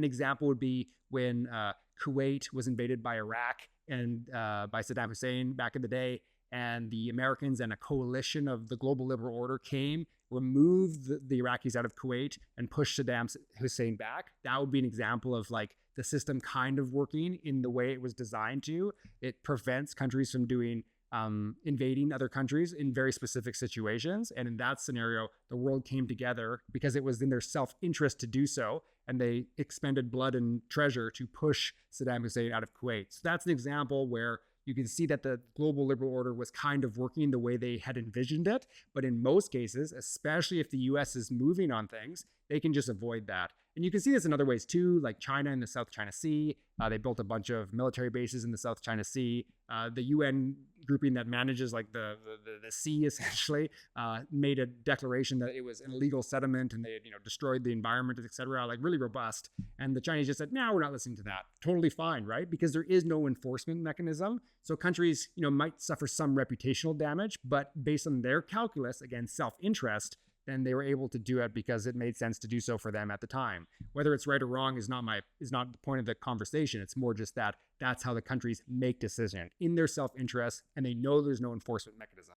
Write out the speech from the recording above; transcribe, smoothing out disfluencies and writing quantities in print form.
An example would be when Kuwait was invaded by Iraq and by Saddam Hussein back in the day, and the Americans and a coalition of the global liberal order came, removed the Iraqis out of Kuwait, and pushed Saddam Hussein back. That would be an example of like the system kind of working in the way it was designed to. It prevents countries from doing invading other countries in very specific situations. And in that scenario, the world came together because it was in their self-interest to do so. And they expended blood and treasure to push Saddam Hussein out of Kuwait. So that's an example where you can see that the global liberal order was kind of working the way they had envisioned it. But in most cases, especially if the US is moving on things, they can just avoid that. And you can see this in other ways too, like China in the South China Sea. They built a bunch of military bases in the South China Sea. The UN grouping that manages like the sea essentially made a declaration that it was an illegal settlement and they had, destroyed the environment, etc. Like really robust. And the Chinese just said, no, we're not listening to that. Totally fine, right? Because there is no enforcement mechanism. So countries, might suffer some reputational damage, but based on their calculus, again, self-interest, then they were able to do it because it made sense to do so for them at the time. Whether it's right or wrong is not the point of the conversation. It's more just that that's how the countries make decisions in their self-interest, and they know there's no enforcement mechanism.